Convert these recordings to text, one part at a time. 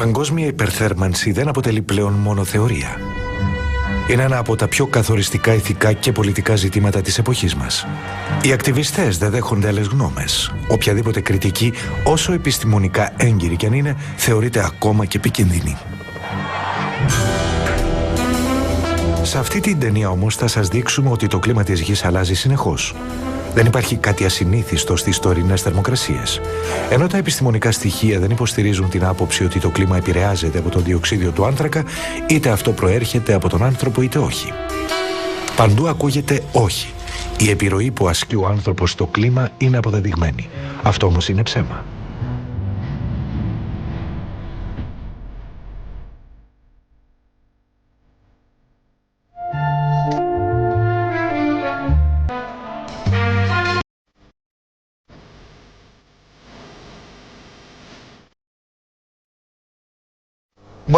παγκόσμια υπερθέρμανση δεν αποτελεί πλέον μόνο θεωρία. Είναι ένα από τα πιο καθοριστικά ηθικά και πολιτικά ζητήματα της εποχής μας. Οι ακτιβιστές δεν δέχονται άλλες γνώμες. Οποιαδήποτε κριτική, όσο επιστημονικά έγκυρη κι αν είναι, θεωρείται ακόμα και επικίνδυνη. Σε αυτή την ταινία όμως θα σας δείξουμε ότι το κλίμα της γης αλλάζει συνεχώς. Δεν υπάρχει κάτι ασυνήθιστο στις τωρινές θερμοκρασίες. Ενώ τα επιστημονικά στοιχεία δεν υποστηρίζουν την άποψη ότι το κλίμα επηρεάζεται από το διοξείδιο του άνθρακα, είτε αυτό προέρχεται από τον άνθρωπο είτε όχι. Παντού ακούγεται όχι. Η επιρροή που ασκεί ο άνθρωπος στο κλίμα είναι αποδεδειγμένη. Αυτό όμως είναι ψέμα.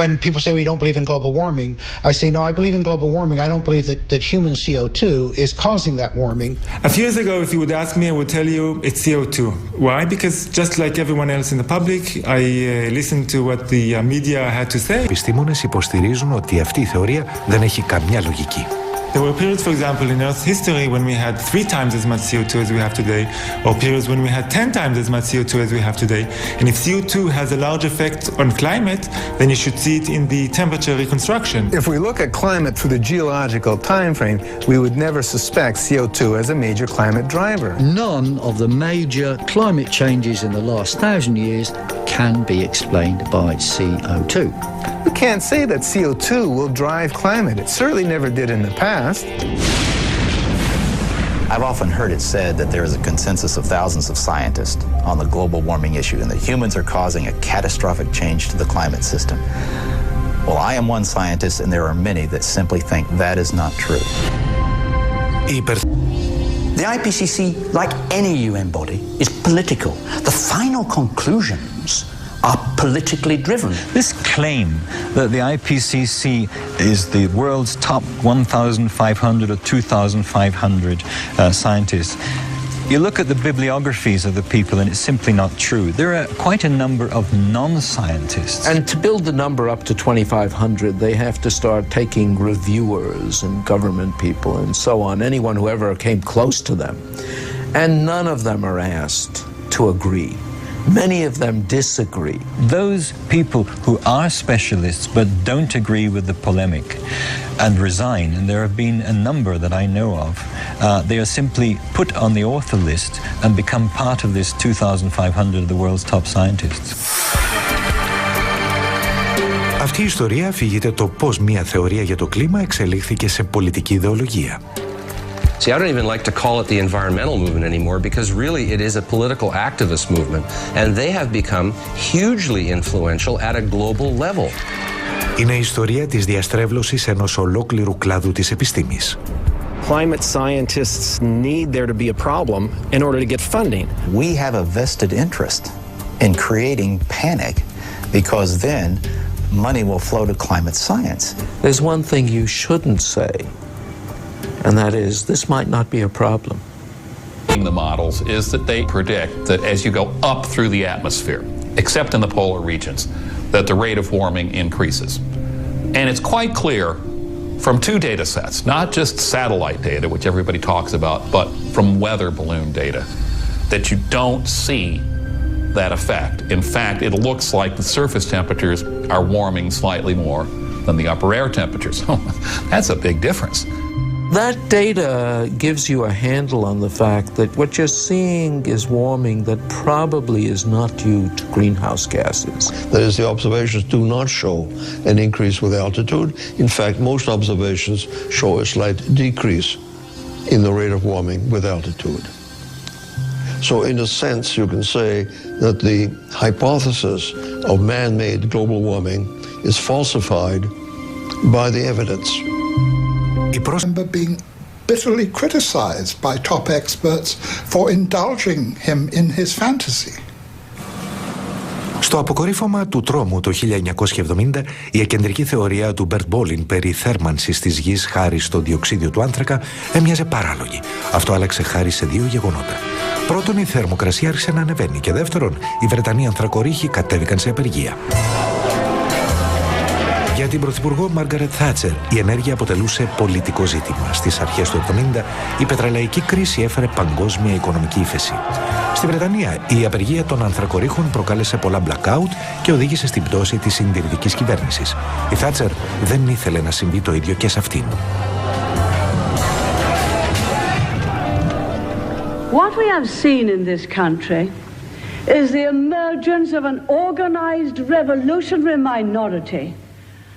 When people say we don't believe in global warming, I say, no, I believe in global warming. I don't believe that human CO2 is causing that warming. A few years ago, if you would ask me, I would tell you it's CO2. Why? Because just like everyone else in the public, I listened to what the media had to say. Οι επιστήμονες υποστηρίζουν ότι αυτή η θεωρία δεν έχει καμιά λογική. There were periods, for example, in Earth's history when we had 3 times as much CO2 as we have today, or periods when we had 10 times as much CO2 as we have today. And if CO2 has a large effect on climate, then you should see it in the temperature reconstruction. If we look at climate through the geological time frame, we would never suspect CO2 as a major climate driver. None of the major climate changes in the last 1,000 years can be explained by CO2. We can't say that CO2 will drive climate. It certainly never did in the past. I've often heard it said that there is a consensus of thousands of scientists on the global warming issue and that humans are causing a catastrophic change to the climate system. Well, I am one scientist and there are many that simply think that is not true. The IPCC, like any UN body, is political. The final conclusions are politically driven. This claim that the IPCC is the world's top 1,500 or 2,500 scientists, you look at the bibliographies of the people and it's simply not true. There are quite a number of non-scientists. And to build the number up to 2,500, they have to start taking reviewers and government people and so on, anyone who ever came close to them. And none of them are asked to agree. Many of them disagree. Those people who are specialists but don't agree with the polemic and resign, and there have been a number that I know of, they are simply put on the author list and become part of this 2,500 of the world's top scientists. Αυτή η ιστορία αφηγείται το πώς μια θεωρία για το κλίμα εξελίχθηκε σε πολιτική ιδεολογία. See, I don't even like to call it the environmental movement anymore because really it is a political activist movement and they have become hugely influential at a global level. Είναι η ιστορία της διαστρέβλωσης ενός ολόκληρου κλάδου της επιστήμης. Climate scientists need there to be a problem in order to get funding. We have a vested interest in creating panic because then money will flow to climate science. There's one thing you shouldn't say, and that is, this might not be a problem. The models is that they predict that as you go up through the atmosphere, except in the polar regions, that the rate of warming increases. And it's quite clear from 2 data sets, not just satellite data, which everybody talks about, but from weather balloon data, that you don't see that effect. In fact, it looks like the surface temperatures are warming slightly more than the upper air temperatures. That's a big difference. That data gives you a handle on the fact that what you're seeing is warming that probably is not due to greenhouse gases. That is, the observations do not show an increase with altitude. In fact, most observations show a slight decrease in the rate of warming with altitude. So in a sense, you can say that the hypothesis of man-made global warming is falsified by the evidence. I remember being bitterly criticized by top experts for indulging him in his fantasy. Στο αποκορύφωμα του τρόμου το 1970, η εκκεντρική θεωρία του Μπερτ Μπόλιν περί θέρμανσης της γης χάρη στο διοξείδιο του άνθρακα έμοιαζε παράλογη. Αυτό άλλαξε χάρη σε 2 γεγονότα. Πρώτον, η θερμοκρασία άρχισε να ανεβαίνει και δεύτερον, οι Βρετανοί ανθρακορύχοι κατέβηκαν σε απεργία. Για την πρωθυπουργό Μάργαρετ Θάτσερ, η ενέργεια αποτελούσε πολιτικό ζήτημα. Στις αρχές του 70, η πετρελαϊκή κρίση έφερε παγκόσμια οικονομική ύφεση. Στη Βρετανία, η απεργία των ανθρακορίχων προκάλεσε πολλά blackout και οδήγησε στην πτώση της συντηρητικής κυβέρνησης. Η Θάτσερ δεν ήθελε να συμβεί το ίδιο και σε αυτήν. What we have seen in this country is the emergence of an organized revolutionary minority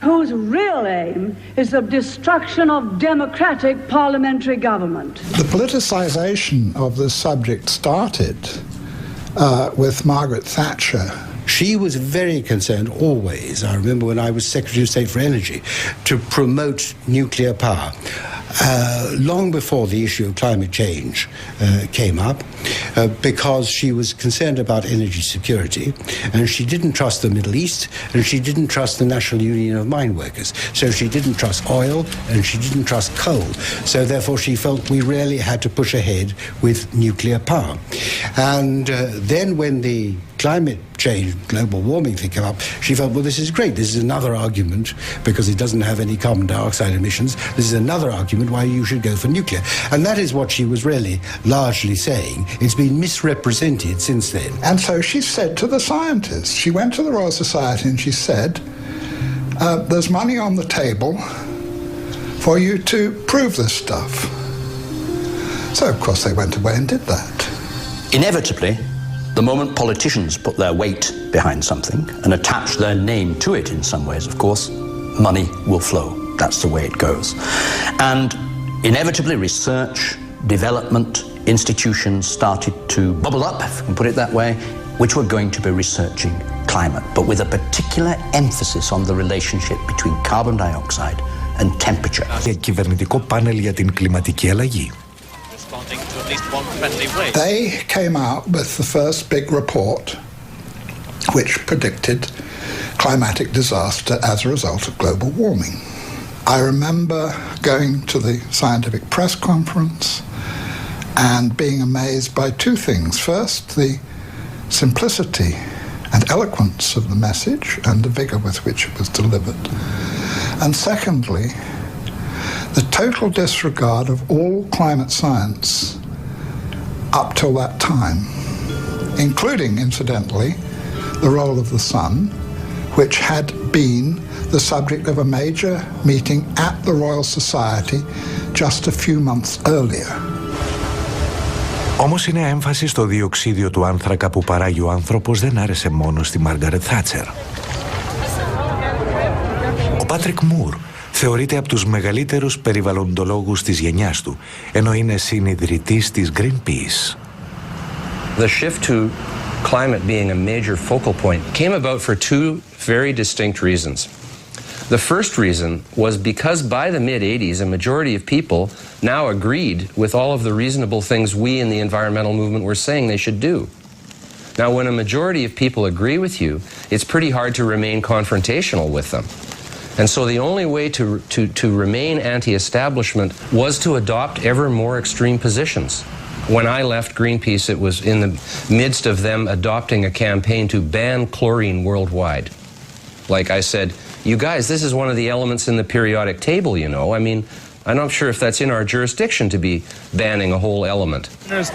whose real aim is the destruction of democratic parliamentary government. The politicization of this subject started with Margaret Thatcher. She was very concerned always, I remember when I was Secretary of State for Energy, to promote nuclear power. Long before the issue of climate change came up, because she was concerned about energy security, and she didn't trust the Middle East, and she didn't trust the National Union of Mine Workers. So she didn't trust oil, and she didn't trust coal. So therefore she felt we really had to push ahead with nuclear power. And then when the climate change, global warming thing came up, she felt, well, this is great. This is another argument, because it doesn't have any carbon dioxide emissions. This is another argument why you should go for nuclear. And that is what she was really largely saying. It's been misrepresented since then. And so she said to the scientists, she went to the Royal Society and she said, there's money on the table for you to prove this stuff. So, of course, they went away and did that. Inevitably, the moment politicians put their weight behind something and attach their name to it in some ways, of course, money will flow. That's the way it goes. And inevitably, research, development, institutions started to bubble up, if we can put it that way, which were going to be researching climate, but with a particular emphasis on the relationship between carbon dioxide and temperature. Κυβερνητικό πάνελ για την κλιματική αλλαγή. They came out with the first big report which predicted climatic disaster as a result of global warming. I remember going to the scientific press conference and being amazed by two things. First, the simplicity and eloquence of the message and the vigor with which it was delivered. And secondly, the total disregard of all climate science up till that time, including, incidentally, the role of the sun, which had been the subject of a major meeting at the Royal Society just a few months earlier. Όμως η νέα έμφαση στο διοξίδιο του άνθρακα που παράγει ο άνθρωπος δεν άρεσε μόνο στη Μάργαρετ Θάτσερ. Ο Πάτρικ Μουρ θεωρείται από τους μεγαλύτερους περιβαλλοντολόγους της γενιάς του, ενώ είναι συνιδρυτής της Greenpeace. The shift to climate being a major focal point came about for two very distinct reasons. The first reason was because by the mid-'80s, a majority of people now agreed with all of the reasonable things we in the environmental movement were saying they should do. Now, when a majority of people agree with you, it's pretty hard to remain confrontational with them. And so the only way to remain anti-establishment was to adopt ever more extreme positions. When I left Greenpeace, it was in the midst of them adopting a campaign to ban chlorine worldwide. Like I said, you guys, this is one of the elements in the periodic table, you know. I mean, I'm not sure if that's in our jurisdiction to be banning a whole element.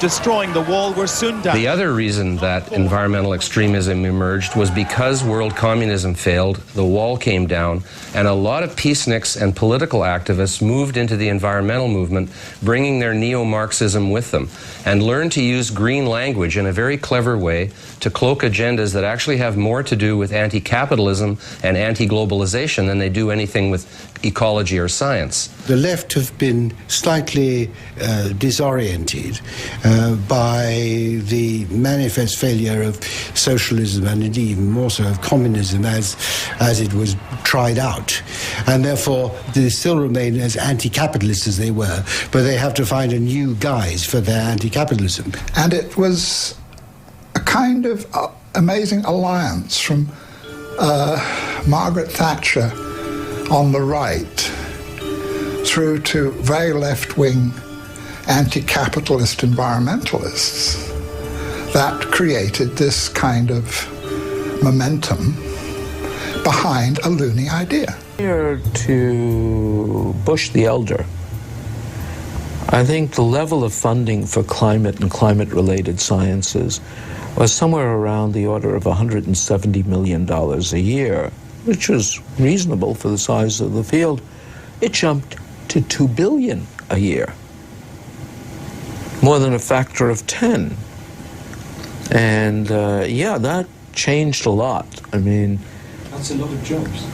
Destroying the wall were soon done. The other reason that environmental extremism emerged was because world communism failed, the wall came down, and a lot of peaceniks and political activists moved into the environmental movement, bringing their neo-Marxism with them, and learned to use green language in a very clever way to cloak agendas that actually have more to do with anti-capitalism and anti-globalization than they do anything with ecology or science. The left have been slightly disoriented by the manifest failure of socialism and indeed even more so of communism as it was tried out. And therefore they still remain as anti-capitalist as they were, but they have to find a new guise for their anti-capitalism. And it was a kind of amazing alliance from Margaret Thatcher on the right through to very left-wing anti-capitalist environmentalists that created this kind of momentum behind a loony idea. Prior to Bush the Elder, I think the level of funding for climate and climate-related sciences was somewhere around the order of $170 million a year, which was reasonable for the size of the field. It jumped to $2 billion a year, more than a factor of 10. And yeah, that changed a lot. I mean, that's a lot of jobs.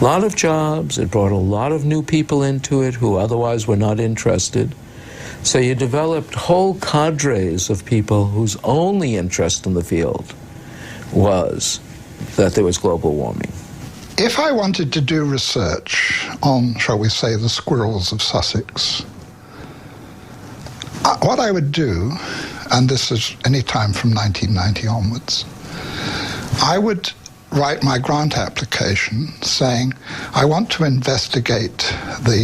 A lot of jobs. It brought a lot of new people into it who otherwise were not interested. So you developed whole cadres of people whose only interest in the field was that there was global warming. If I wanted to do research on, shall we say, the squirrels of Sussex, what I would do, and this is any time from 1990 onwards, I would write my grant application saying, I want to investigate the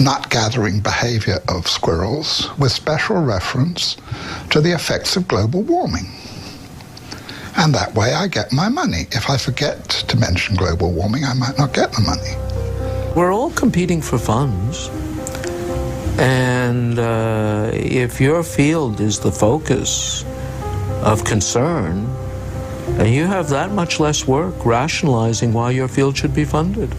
nut-gathering behavior of squirrels with special reference to the effects of global warming. And that way I get my money. If I forget to mention global warming, I might not get the money. We're all competing for funds. And if your field is the focus of concern, you have that much less work rationalizing why your field should be funded.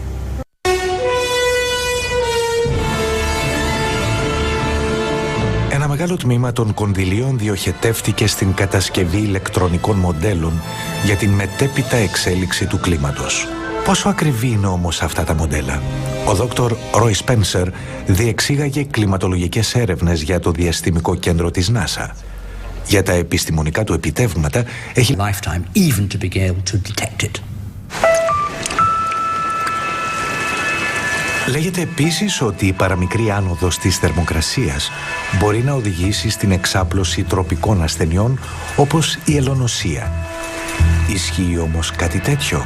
Ένα μεγάλο τμήμα των κονδυλίων διοχετεύτηκε στην κατασκευή ηλεκτρονικών μοντέλων για την μετέπειτα εξέλιξη του κλίματος. Πόσο ακριβή είναι όμως αυτά τα μοντέλα? Ο Δόκτωρ Ρόι Σπένσερ διεξήγαγε κλιματολογικές έρευνες για το διαστημικό κέντρο της NASA. Για τα επιστημονικά του επιτεύγματα έχει Λέγεται επίσης ότι η παραμικρή άνοδος της θερμοκρασίας μπορεί να οδηγήσει στην εξάπλωση τροπικών ασθενειών όπως η ελονοσία. Ισχύει όμως κάτι τέτοιο?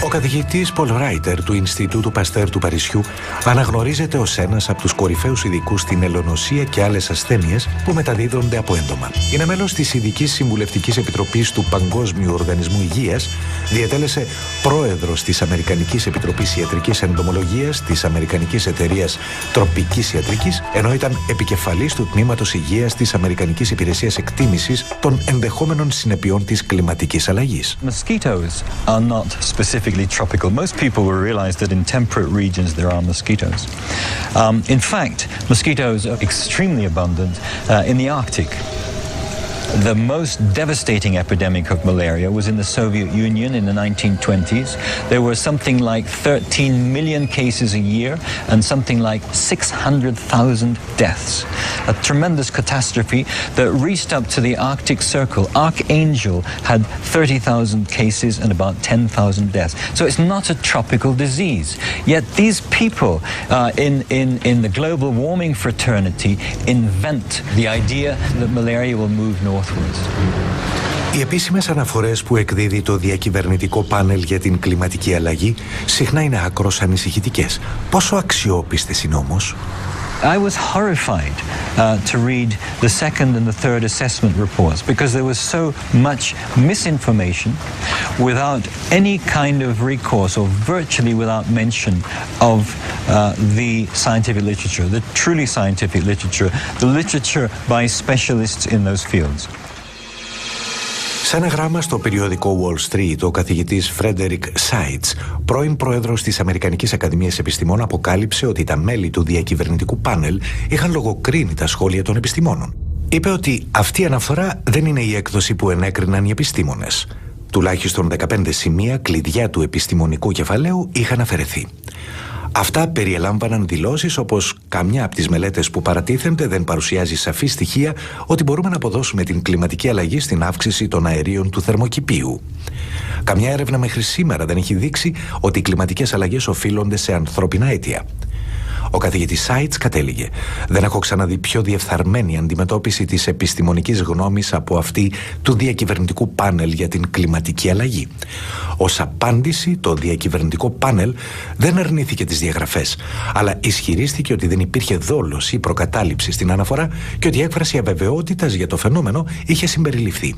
Ο καθηγητής Πολ Ράιτερ του Ινστιτούτου Παστέρ του Παρισιού αναγνωρίζεται ως ένας από τους κορυφαίους ειδικούς στην ελονοσία και άλλες ασθένειες που μεταδίδονται από έντομα. Είναι μέλος της Ειδικής Συμβουλευτικής Επιτροπής του Παγκόσμιου Οργανισμού Υγείας, διετέλεσε πρόεδρος της Αμερικανικής Επιτροπής Ιατρικής Ενδομολογίας της Αμερικανικής Εταιρείας Τροπικής Ιατρικής, ενώ ήταν επικεφαλής του Τμήματος Υγείας της Αμερικανικής Υπηρεσίας Εκτίμησης των ενδεχόμενων συνεπειών της κλιματικής αλλαγής. Tropical. Most people will realize that in temperate regions there are mosquitoes. In fact, mosquitoes are extremely abundant in the Arctic. The most devastating epidemic of malaria was in the Soviet Union in the 1920s. There were something like 13 million cases a year and something like 600,000 deaths. A tremendous catastrophe that reached up to the Arctic Circle. Archangel had 30,000 cases and about 10,000 deaths. So it's not a tropical disease. Yet these people in the global warming fraternity invent the idea that malaria will move north. Οι επίσημες αναφορές που εκδίδει το διακυβερνητικό πάνελ για την κλιματική αλλαγή συχνά είναι άκρως ανησυχητικές. Πόσο αξιόπιστες είναι όμως? I was horrified to read the second and the third assessment reports because there was so much misinformation without any kind of recourse or virtually without mention of the scientific literature, the truly scientific literature, the literature by specialists in those fields. Σε ένα γράμμα στο περιοδικό Wall Street, ο καθηγητής Φρέντερικ Σάιτς, πρώην πρόεδρος της Αμερικανικής Ακαδημίας Επιστημών, αποκάλυψε ότι τα μέλη του διακυβερνητικού πάνελ είχαν λογοκρίνει τα σχόλια των επιστημόνων. Είπε ότι αυτή η αναφορά δεν είναι η έκδοση που ενέκριναν οι επιστήμονες. Τουλάχιστον 15 σημεία κλειδιά του επιστημονικού κεφαλαίου είχαν αφαιρεθεί. Αυτά περιελάμβαναν δηλώσεις όπως «καμιά από τις μελέτες που παρατίθενται δεν παρουσιάζει σαφή στοιχεία ότι μπορούμε να αποδώσουμε την κλιματική αλλαγή στην αύξηση των αερίων του θερμοκηπίου». «Καμιά έρευνα μέχρι σήμερα δεν έχει δείξει ότι οι κλιματικές αλλαγές οφείλονται σε ανθρώπινα αίτια». Ο καθηγητής Σάιτς κατέληγε: «Δεν έχω ξαναδεί πιο διεφθαρμένη αντιμετώπιση της επιστημονικής γνώμης από αυτή του διακυβερνητικού πάνελ για την κλιματική αλλαγή». Ως απάντηση, το διακυβερνητικό πάνελ δεν αρνήθηκε τις διαγραφές, αλλά ισχυρίστηκε ότι δεν υπήρχε δόλος ή προκατάληψη στην αναφορά και ότι η έκφραση αβεβαιότητας για το φαινόμενο είχε συμπεριληφθεί.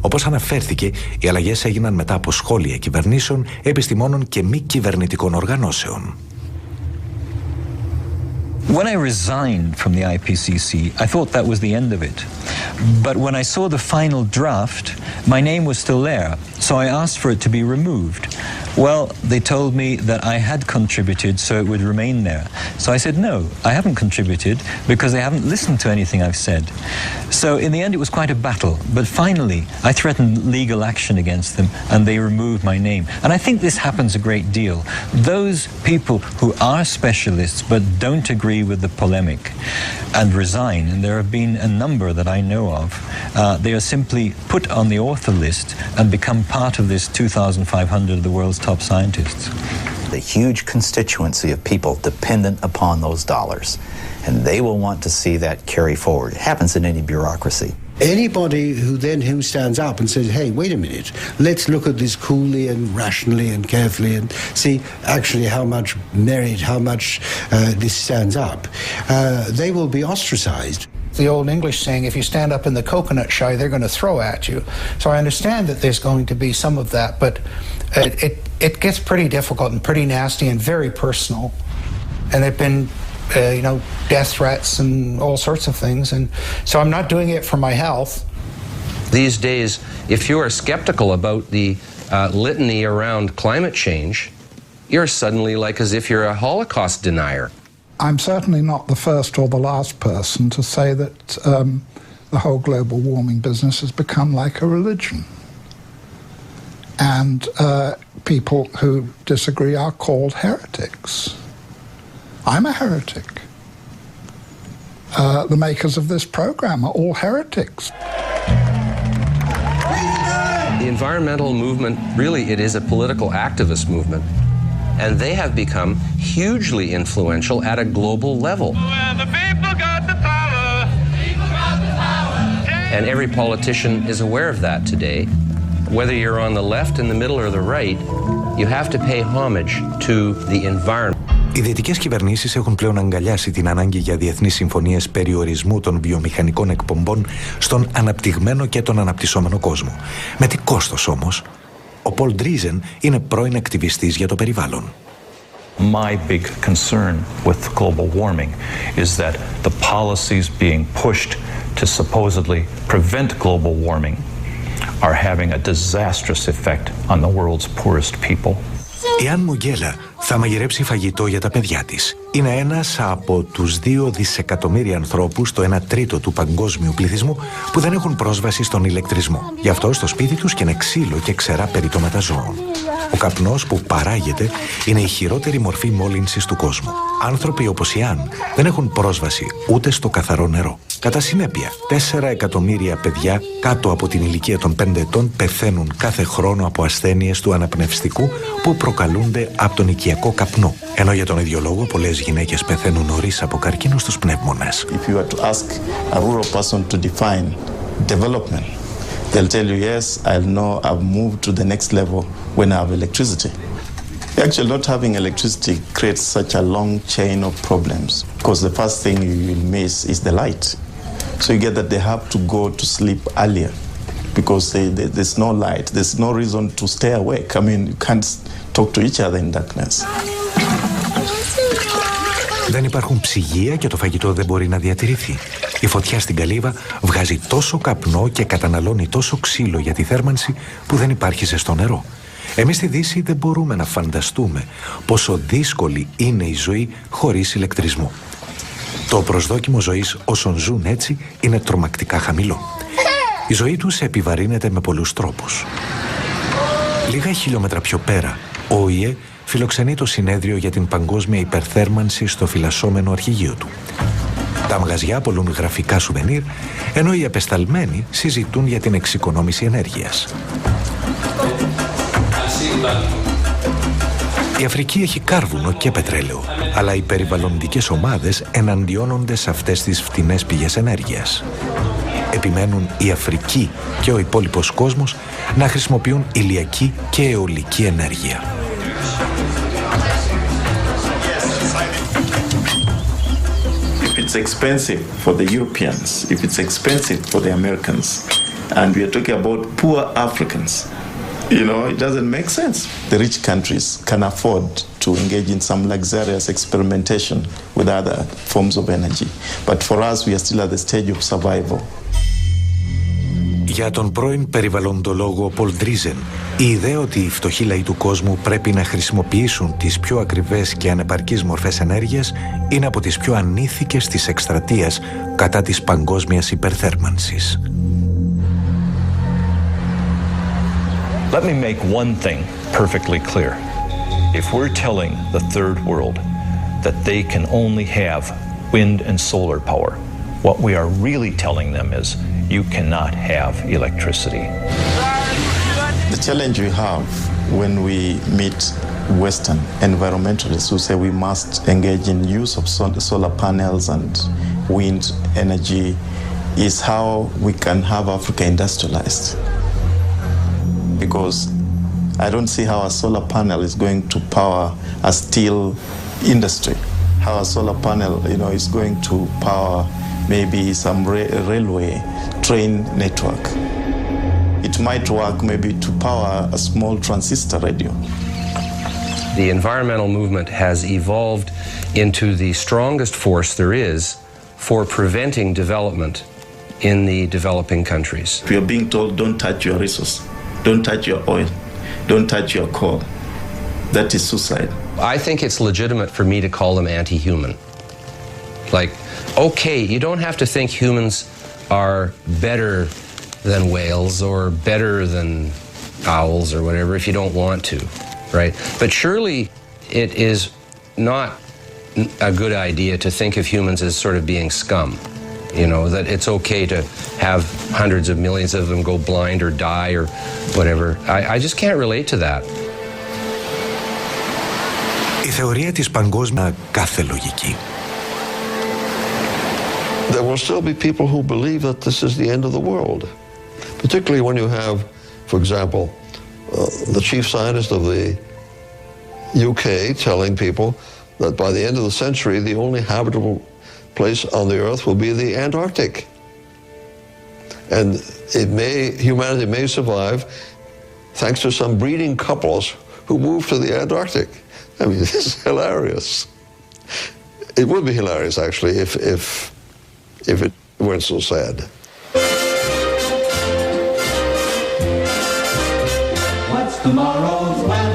Όπως αναφέρθηκε, οι αλλαγές έγιναν μετά από σχόλια κυβερνήσεων, επιστημόνων και μη κυβερνητικών οργανώσεων. When I resigned from the IPCC, I thought that was the end of it. But when I saw the final draft, my name was still there, so I asked for it to be removed. Well, they told me that I had contributed, so it would remain there. So I said, no, I haven't contributed because they haven't listened to anything I've said. So in the end, it was quite a battle. But finally, I threatened legal action against them, and they removed my name. And I think this happens a great deal. Those people who are specialists but don't agree with the polemic and resign, and there have been a number that I know of, they are simply put on the author list and become part of this 2,500 of the world's top scientists. A huge constituency of people dependent upon those dollars, and they will want to see that carry forward. It happens in any bureaucracy. Anybody who stands up and says, hey, wait a minute, let's look at this coolly and rationally and carefully and see actually how much merit, how much this stands up, they will be ostracized. The old English saying, if you stand up in the coconut shy, they're going to throw at you. So I understand that there's going to be some of that, but it gets pretty difficult and pretty nasty and very personal. And there've been death threats and all sorts of things. And so I'm not doing it for my health. These days, if you are skeptical about the litany around climate change, you're suddenly like as if you're a Holocaust denier. I'm certainly not the first or the last person to say that the whole global warming business has become like a religion. And people who disagree are called heretics. I'm a heretic. The makers of this program are all heretics. The environmental movement, really, it is a political activist movement. And they have become hugely influential at a global level. And every politician is aware of that today. Whether you're on the left, in the middle, or the right, you have to pay homage to the environment. Οι δυτικές κυβερνήσεις έχουν πλέον αγκαλιάσει την ανάγκη για διεθνείς συμφωνίες περιορισμού των βιομηχανικών εκπομπών στον αναπτυγμένο και τον αναπτυσσόμενο κόσμο. Με τι κόστος όμως? Ο Πολ Ντρίζεν είναι πρώην ακτιβιστής για το περιβάλλον. My big concern with global warming is that the policies being pushed to supposedly prevent global warming are having a disastrous effect on the world's poorest people. Η Αν Μουγγέλα θα μαγειρέψει φαγητό για τα παιδιά της. Είναι ένας από τους 2 δισεκατομμύρια ανθρώπους, το 1/3 του παγκόσμιου πληθυσμού, που δεν έχουν πρόσβαση στον ηλεκτρισμό. Γι' αυτό στο σπίτι τους καίνε ξύλο και ξερά περιτώματα ζώων. Ο καπνός που παράγεται είναι η χειρότερη μορφή μόλυνσης του κόσμου. Άνθρωποι όπως η Αν δεν έχουν πρόσβαση ούτε στο καθαρό νερό. Κατά συνέπεια, 4 εκατομμύρια παιδιά κάτω από την ηλικία των 5 ετών πεθαίνουν κάθε χρόνο από ασθένειες του αναπνευστικού που προκαλούνται από τον οικιακό καπνό. Ενώ για τον ίδιο λόγο πολλές γυναίκες πεθαίνουν νωρίς από καρκίνο στους πνεύμονες. If you were to ask a rural person to define development, they'll tell you, yes, I know I've moved to the next level when I have electricity. Actually, not having electricity creates such a long chain of problems because the first thing you will miss is the light. So you get that they have to go to sleep earlier because there's no light. There's no reason to stay awake. I mean, you can't talk to each other in darkness. Δεν υπάρχουν ψυγεία και το φαγητό δεν μπορεί να διατηρηθεί. Η φωτιά στην καλύβα βγάζει τόσο καπνό και καταναλώνει τόσο ξύλο για τη θέρμανση που δεν υπάρχει ζεστό νερό. Εμείς στη Δύση δεν μπορούμε να φανταστούμε πόσο δύσκολη είναι η ζωή χωρίς ηλεκτρισμό. Το προσδόκιμο ζωής όσων ζουν έτσι είναι τρομακτικά χαμηλό. Η ζωή τους επιβαρύνεται με πολλούς τρόπους. Λίγα χιλιόμετρα πιο πέρα, ο ΟΗΕ φιλοξενεί το συνέδριο για την παγκόσμια υπερθέρμανση στο φυλασσόμενο αρχηγείο του. Τα μαγαζιά πολλούν γραφικά σουβενίρ, ενώ οι απεσταλμένοι συζητούν για την εξοικονόμηση ενέργειας. Η Αφρική έχει κάρβουνο και πετρέλαιο, αλλά οι περιβαλλοντικές ομάδες εναντιώνονται σε αυτές τις φτηνές πηγές ενέργειας. Επιμένουν η Αφρική και ο υπόλοιπος κόσμος να χρησιμοποιούν ηλιακή και αιωλική ενέργεια. If it's expensive for the Europeans, if it's expensive for the Americans, and we are talking about poor Africans, you know, it doesn't make sense. The rich countries can afford to engage in some luxurious experimentation with other forms of energy. But for us, we are still at the stage of survival. Για τον πρώην περιβαλλοντολόγο Πολ Ντρίζεν, η ιδέα ότι οι φτωχοί λαοί του κόσμου πρέπει να χρησιμοποιήσουν τις πιο ακριβές και ανεπαρκείς μορφές ενέργειας είναι από τις πιο ανήθικες της εκστρατείας κατά της παγκόσμιας υπερθέρμανσης. Let me make one thing perfectly clear. If we're telling the third world that they can only have wind and solar power, what we are really telling them is you cannot have electricity. The challenge we have when we meet Western environmentalists who say we must engage in use of solar panels and wind energy is how we can have Africa industrialized. Because I don't see how a solar panel is going to power a steel industry, how a solar panel, you know, is going to power maybe some railway train network. It might work maybe to power a small transistor radio. The environmental movement has evolved into the strongest force there is for preventing development in the developing countries. We are being told, don't touch your resource, don't touch your oil, don't touch your coal. That is suicide. I think it's legitimate for me to call them anti-human. Like, okay, you don't have to think humans are better than whales or better than owls or whatever if you don't want to, right? But surely it is not a good idea to think of humans as sort of being scum. You know, that it's okay to have hundreds of millions of them go blind or die or whatever. I just can't relate to that. Η θεωρία της παγκόσμιας κάθε λογική. There will still be people who believe that this is the end of the world, particularly when you have, for example, the chief scientist of the UK telling people that by the end of the century, the only habitable place on the earth will be the Antarctic. And humanity may survive thanks to some breeding couples who move to the Antarctic. I mean, this is hilarious. It would be hilarious, actually, if it weren't so sad. What's tomorrow's weather?